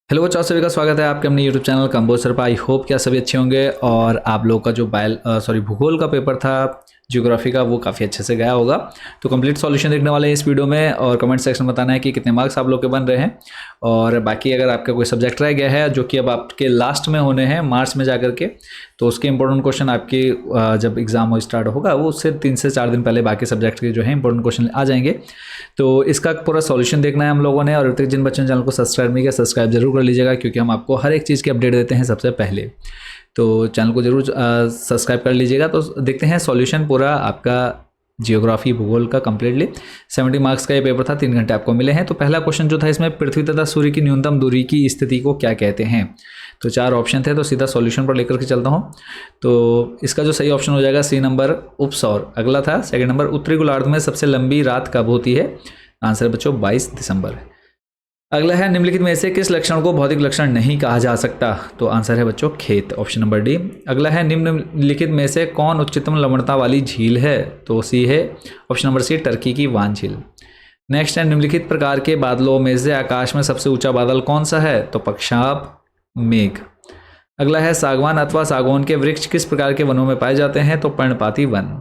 Hello बच्चों, आप सभी का स्वागत है आपके अपने यूट्यूब चैनल कंपोजर पर। आई होप कि आप सभी अच्छे होंगे और आप लोग का जो भूगोल का पेपर था, ज्योग्राफी का, वो काफ़ी अच्छे से गया होगा। तो कंप्लीट सॉल्यूशन देखने वाले हैं इस वीडियो में और कमेंट सेक्शन में बताना है कि कितने मार्क्स आप लोग के बन रहे हैं। और बाकी अगर आपका कोई सब्जेक्ट रह गया है जो कि अब आपके लास्ट में होने हैं मार्च में जाकर के, तो उसके इंपॉर्टेंट क्वेश्चन आपके जब एग्जाम हो स्टार्ट होगा वो उससे 3 से 4 दिन पहले बाकी सब्जेक्ट के जो है इंपॉर्टेंट क्वेश्चन आ जाएंगे। तो इसका पूरा सॉल्यूशन देखना है हम लोगों ने। और अभी तक जिन बच्चों ने चैनल को सब्सक्राइब नहीं किया, सब्सक्राइब जरूर कर लीजिएगा, क्योंकि हम आपको हर एक चीज़ की अपडेट देते हैं सबसे पहले। तो चैनल को जरूर सब्सक्राइब कर लीजिएगा। तो देखते हैं सॉल्यूशन पूरा आपका जियोग्राफी भूगोल का कंप्लीटली। 70 मार्क्स का ये पेपर था, 3 घंटे आपको मिले हैं। तो पहला क्वेश्चन जो था इसमें, पृथ्वी तथा सूर्य की न्यूनतम दूरी की स्थिति को क्या कहते हैं। तो 4 ऑप्शन थे, तो सीधा सॉल्यूशन पर लेकर के चलता हूँ। तो इसका जो सही ऑप्शन हो जाएगा सी नंबर, उपसौर। अगला था सेकंड नंबर, उत्तरी गोलार्ध में सबसे लंबी रात कब होती है। आंसर बच्चों 22 दिसंबर। अगला है, निम्नलिखित में से किस लक्षण को भौतिक लक्षण नहीं कहा जा सकता। तो आंसर है बच्चों खेत, ऑप्शन नंबर डी। अगला है, निम्नलिखित में से कौन उच्चतम लवणता वाली झील है। तो सी है ऑप्शन नंबर सी, टर्की की वान झील। नेक्स्ट है, निम्नलिखित प्रकार के बादलों में से आकाश में सबसे ऊंचा बादल कौन सा है। तो पक्षाप मेघ। अगला है, सागवान अथवा सागौन के वृक्ष किस प्रकार के वनों में पाए जाते हैं। तो पर्णपाती वन।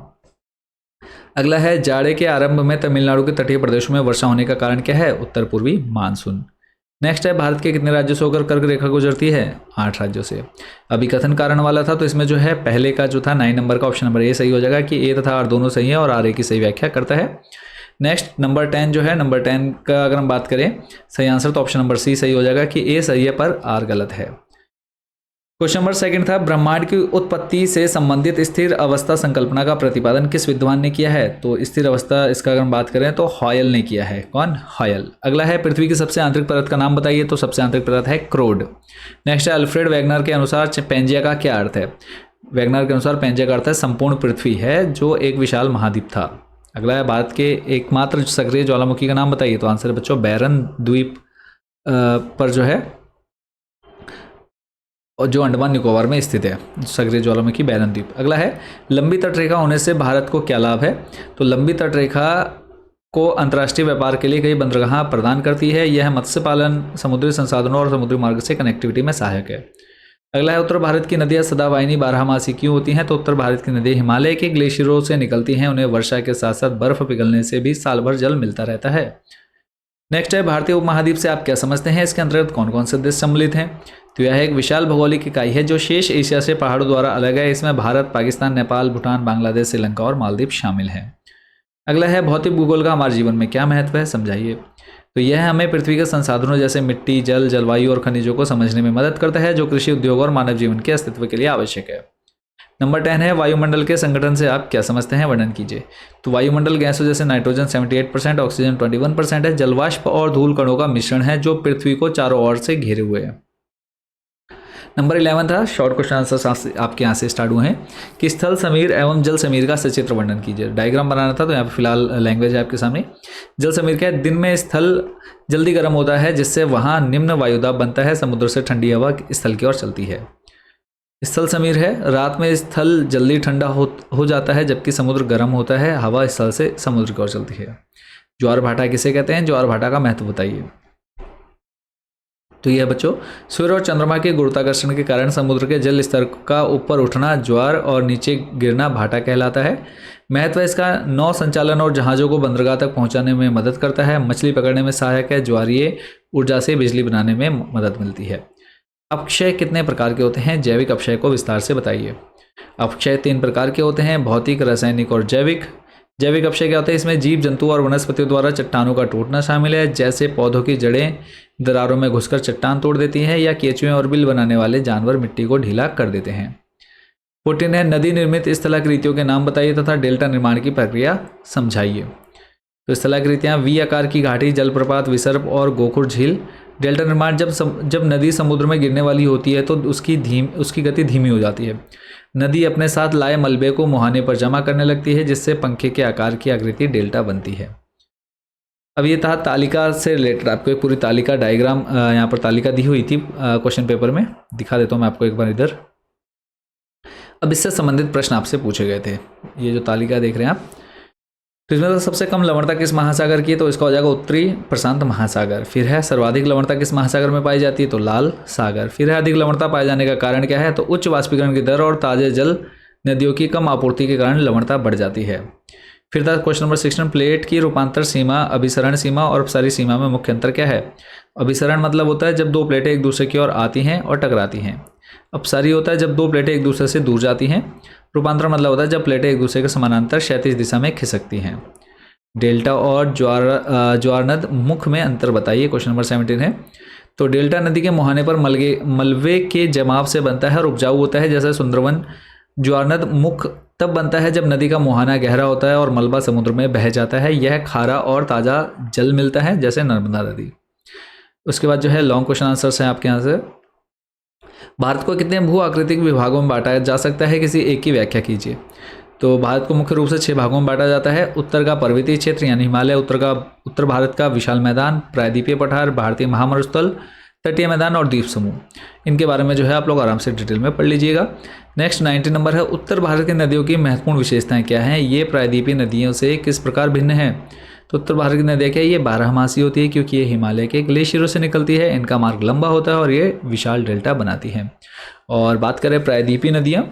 अगला है, जाड़े के आरंभ में तमिलनाडु के तटीय प्रदेशों में वर्षा होने का कारण क्या है। उत्तर पूर्वी मानसून। नेक्स्ट है, भारत के कितने राज्यों से होकर कर्क रेखा गुजरती है। 8 राज्यों से। अभी कथन कारण वाला था, तो इसमें जो है पहले का जो था 9 नंबर का, ऑप्शन नंबर ए सही हो जाएगा कि ए तथा आर दोनों सही है और आर ए की सही व्याख्या करता है। नेक्स्ट नंबर 10 जो है, नंबर 10 का अगर हम बात करें सही आंसर, तो ऑप्शन नंबर सी सही हो जाएगा कि ए सही है पर आर गलत है। क्वेश्चन नंबर सेकंड था, ब्रह्मांड की उत्पत्ति से संबंधित स्थिर अवस्था संकल्पना का प्रतिपादन किस विद्वान ने किया है। तो स्थिर अवस्था, इसका अगर हम बात करें तो हॉयल ने किया है। कौन? हॉयल। अगला है, पृथ्वी की सबसे आंतरिक परत का नाम बताइए। तो सबसे आंतरिक परत है क्रोड। नेक्स्ट है, अल्फ्रेड वैगनर के अनुसार पेंजिया का क्या अर्थ है। वैगनर के अनुसार पेंजिया का अर्थ है संपूर्ण पृथ्वी है जो एक विशाल महाद्वीप था। अगला है, भारत के एकमात्र सक्रिय ज्वालामुखी का नाम बताइए। तो आंसर है बच्चों बैरन द्वीप पर जो है, और जो अंडमान निकोबार में स्थित है, सक्रिय ज्वालामुखी बैरन द्वीप। अगला है, लंबी तटरेखा होने से भारत को क्या लाभ है। तो लंबी तटरेखा को अंतर्राष्ट्रीय व्यापार के लिए कई बंदरगाह प्रदान करती है। यह मत्स्य पालन, समुद्री संसाधनों और समुद्री मार्ग से कनेक्टिविटी में सहायक है। अगला है, उत्तर भारत की नदियां सदावाहिनी बारहमासी क्यों होती हैं। तो उत्तर भारत की नदियां हिमालय के ग्लेशियरों से निकलती हैं। उन्हें वर्षा के साथ साथ बर्फ पिघलने से भी साल भर जल मिलता रहता है। नेक्स्ट है, भारतीय उपमहाद्वीप से आप क्या समझते हैं। इसके अंतर्गत कौन कौन से देश सम्मिलित हैं। तो यह एक विशाल भौगोलिक इकाई है जो शेष एशिया से पहाड़ों द्वारा अलग है। इसमें भारत, पाकिस्तान, नेपाल, भूटान, बांग्लादेश, श्रीलंका और मालदीव शामिल हैं। अगला है, भौतिक भूगोल का हमारे जीवन में क्या महत्व है, समझाइए। तो यह हमें पृथ्वी के संसाधनों जैसे मिट्टी, जल, जलवायु और खनिजों को समझने में मदद करता है, जो कृषि, उद्योग और मानव जीवन के अस्तित्व के लिए आवश्यक है। नंबर 10 है, वायुमंडल के संगठन से आप क्या समझते हैं, वर्णन कीजिए। तो वायुमंडल गैसों जैसे नाइट्रोजन 78%, ऑक्सीजन 21% है, जलवाष्प और धूल कणों का मिश्रण है जो पृथ्वी को चारों ओर से घेरे हुए है। नंबर 11 था, शॉर्ट क्वेश्चन आंसर आपके यहाँ से स्टार्ट हुए हैं कि स्थल समीर एवं जल समीर का सचित्र वर्णन कीजिए। डायग्राम बनाना था, तो यहाँ पे फिलहाल लैंग्वेज है आपके सामने। जल समीर का है, दिन में स्थल जल्दी गर्म होता है जिससे वहाँ निम्न वायुदाब बनता है, समुद्र से ठंडी हवा स्थल की ओर चलती है। स्थल समीर है, रात में स्थल जल्दी ठंडा हो जाता है जबकि समुद्र गर्म होता है, हवा स्थल से समुद्र की ओर चलती है। ज्वार भाटा किसे कहते हैं, ज्वार भाटा का महत्व बताइए। तो यह बच्चों, सूर्य और चंद्रमा के गुरुत्वाकर्षण के कारण समुद्र के जल स्तर का ऊपर उठना ज्वार और नीचे गिरना भाटा कहलाता है। महत्व इसका, नौ संचालन और जहाज़ों को बंदरगाह तक पहुंचाने में मदद करता है, मछली पकड़ने में सहायक है, ज्वारीय ऊर्जा से बिजली बनाने में मदद मिलती है। अपक्षय कितने प्रकार के होते हैं, जैविक अपक्षय को विस्तार से बताइए। अपक्षय 3 प्रकार के होते हैं, भौतिक, रासायनिक और जैविक। जैविक अपक्षय क्या होता है, इसमें जीव जंतु और वनस्पतियों द्वारा चट्टानों का टूटना शामिल है, जैसे पौधों की जड़ें दरारों में घुसकर चट्टान तोड़ देती हैं, या केंचुए और बिल बनाने वाले जानवर मिट्टी को ढीला कर देते हैं। 14 है, नदी निर्मित स्थलाकृतियों के नाम बताइए तथा डेल्टा निर्माण की प्रक्रिया समझाइए। तो स्थलाकृतियाँ, वी आकार की घाटी, जलप्रपात, विसर्प और गोखुर झील। डेल्टा निर्माण, जब नदी समुद्र में गिरने वाली होती है तो उसकी गति धीमी हो जाती है। नदी अपने साथ लाए मलबे को मुहाने पर जमा करने लगती है जिससे पंखे के आकार की आकृति डेल्टा बनती है। अब ये था तालिका से रिलेटेड, आपको एक पूरी तालिका डायग्राम यहाँ पर तालिका दी हुई थी क्वेश्चन पेपर में, दिखा देता हूँ मैं आपको एक बार इधर। अब इससे संबंधित प्रश्न आपसे पूछे गए थे, ये जो तालिका देख रहे हैं आप, तो इसमें सबसे कम लवणता किस महासागर की है, तो इसका हो जाएगा उत्तरी प्रशांत महासागर। फिर है सर्वाधिक लवणता किस महासागर में पाई जाती है, तो लाल सागर। फिर है अधिक लवणता पाए जाने का कारण क्या है, तो उच्च वाष्पीकरण की दर और ताजे जल नदियों की कम आपूर्ति के कारण लवणता बढ़ जाती है। फिर था क्वेश्चन नंबर 16, प्लेट की रूपांतर सीमा, अभिसरण सीमा और अपसारी सीमा में मुख्य अंतर क्या है। अभिसरण मतलब होता है जब दो प्लेटें एक दूसरे की ओर आती हैं और टकराती हैं। अपसारी होता है जब दो प्लेटें एक दूसरे से दूर जाती हैं। रूपांतर मतलब होता है जब प्लेटें एक दूसरे के समानांतर क्षैतिज दिशा में खिसकती हैं। डेल्टा और ज्वारनद मुख में अंतर बताइए, क्वेश्चन नंबर 17 है। तो डेल्टा नदी के मुहाने पर मलबे के जमाव से बनता है और उपजाऊ होता है, जैसे सुंदरवन। ज्वारनद मुख तब बनता है जब नदी का मुहाना गहरा होता है और मलबा समुद्र में बह जाता है। यह खारा और ताज़ा जल मिलता है, जैसे नर्मदा नदी। उसके बाद जो है लॉन्ग क्वेश्चन आंसर्स हैं आपके यहाँ से। भारत को कितने भू आकृतिक विभागों में बांटा जा सकता है, किसी एक की व्याख्या कीजिए। तो भारत को मुख्य रूप से 6 भागों में बांटा जाता है। उत्तर का पर्वतीय क्षेत्र यानी हिमालय, उत्तर भारत का विशाल मैदान, प्रायद्वीपीय पठार, भारतीय महामरुस्थल, तटीय मैदान और द्वीप समूह। इनके बारे में जो है आप लोग आराम से डिटेल में पढ़ लीजिएगा। नेक्स्ट 19 नंबर है, उत्तर भारत की नदियों की महत्वपूर्ण विशेषताएं क्या हैं, ये प्रायद्वीपीय नदियों से किस प्रकार भिन्न है। तो उत्तर भारत की नदियाँ क्या है, ये 12मासी होती है क्योंकि ये हिमालय के ग्लेशियरों से निकलती है। इनका मार्ग लंबा होता है और ये विशाल डेल्टा बनाती हैं। और बात करें प्रायद्वीपीय नदियाँ,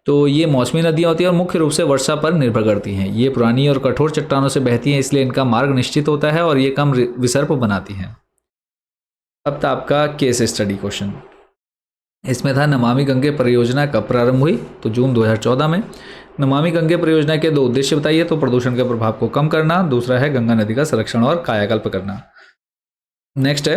तो ये मौसमी नदियाँ होती हैं और मुख्य रूप से वर्षा पर निर्भर करती हैं। ये पुरानी और कठोर चट्टानों से बहती हैं, इसलिए इनका मार्ग निश्चित होता है और ये कम विसर्प बनाती हैं। अब था आपका केस स्टडी क्वेश्चन। इसमें था नमामि गंगे परियोजना कब प्रारंभ हुई, तो जून 2014 में। नमामि गंगे परियोजना के 2 उद्देश्य बताइए, तो प्रदूषण के प्रभाव को कम करना, दूसरा है गंगा नदी का संरक्षण और कायाकल्प करना। नेक्स्ट है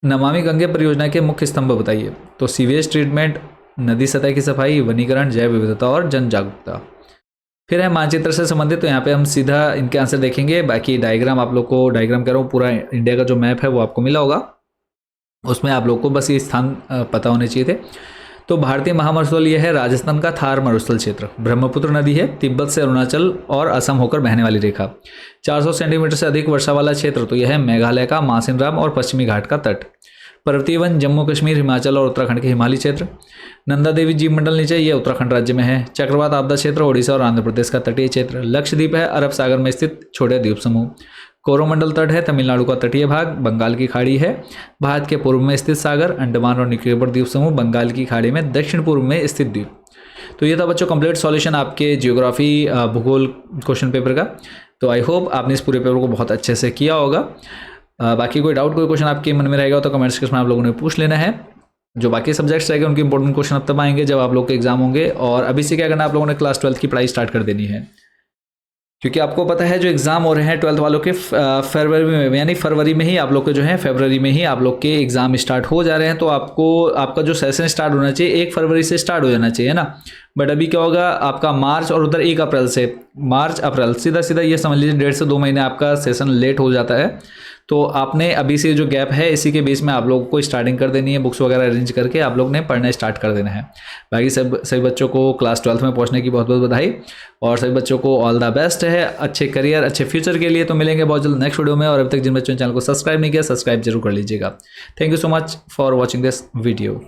नमामि गंगे परियोजना के मुख्य स्तंभ बताइए, तो सीवेज ट्रीटमेंट, नदी सतह की सफाई, वनीकरण, जैव विविधता और जन जागरूकता। फिर है मानचित्र से संबंधित, तो यहाँ पे हम सीधा इनके आंसर देखेंगे। बाकी डायग्राम आप लोग को, डायग्राम कह रहा हूँ, पूरा इंडिया का जो मैप है वो आपको मिला होगा, उसमें आप लोग को बस ये स्थान पता होने चाहिए थे। तो भारतीय महामरुस्थल यह है राजस्थान का थार मरुस्थल क्षेत्र। ब्रह्मपुत्र नदी है, तिब्बत से अरुणाचल और असम होकर बहने वाली रेखा। 400 सेंटीमीटर से अधिक वर्षा वाला क्षेत्र, तो यह है मेघालय का मासिनराम और पश्चिमी घाट का तट। पर्वतीय वन जम्मू कश्मीर, हिमाचल और उत्तराखंड के हिमालयी क्षेत्र। नंदा देवी जीवमंडल नीचे, ये उत्तराखंड राज्य में है। चक्रवात आपदा क्षेत्र ओडिशा और आंध्र प्रदेश का तटीय क्षेत्र। लक्षद्वीप है अरब सागर में स्थित छोटे द्वीप समूह। कोरोमंडल तट है तमिलनाडु का तटीय भाग। बंगाल की खाड़ी है भारत के पूर्व में स्थित सागर। अंडमान और निकोबार द्वीप समूह बंगाल की खाड़ी में दक्षिण पूर्व में स्थित द्वीप। तो ये था बच्चों कंप्लीट सॉल्यूशन आपके जियोग्राफी भूगोल क्वेश्चन पेपर का। तो आई होप आपने इस पूरे पेपर को बहुत अच्छे से किया होगा। बाकी कोई डाउट, कोई क्वेश्चन आपके मन में रहेगा तो कमेंट सेक्शन में आप लोगों ने पूछ लेना है। जो बाकी सब्जेक्ट्स रहेंगे उनके इंपॉर्टेंट क्वेश्चन अब तब आएंगे जब आप लोग के एग्जाम होंगे। और अभी से क्या करना, आप लोगों ने क्लास 12 की पढ़ाई स्टार्ट कर देनी है, क्योंकि आपको पता है जो एग्ज़ाम हो रहे हैं 12th वालों के फरवरी में, यानी फरवरी में ही आप लोग के जो है फरवरी में ही आप लोग के एग्ज़ाम स्टार्ट हो जा रहे हैं। तो आपको आपका जो सेशन स्टार्ट होना चाहिए 1 फरवरी से स्टार्ट हो जाना चाहिए ना। बट अभी क्या होगा, आपका मार्च और उधर 1 अप्रैल से, मार्च अप्रैल सीधा सीधा ये समझ लीजिए 1.5 से 2 महीने आपका सेशन लेट हो जाता है। तो आपने अभी से जो गैप है इसी के बेस में आप लोगों को स्टार्टिंग कर देनी है, बुक्स वगैरह अरेंज करके आप लोग ने पढ़ना स्टार्ट कर देना है। बाकी सभी बच्चों को क्लास 12th में पहुंचने की बहुत बहुत बधाई और सभी बच्चों को ऑल द बेस्ट है, अच्छे करियर अच्छे फ्यूचर के लिए। तो मिलेंगे बहुत जल्द नेक्स्ट वीडियो में। और अभी तक जिन बच्चों ने चैनल को सब्सक्राइब नहीं किया, सब्सक्राइब जरूर कर लीजिएगा। Thank you so much for watching this video.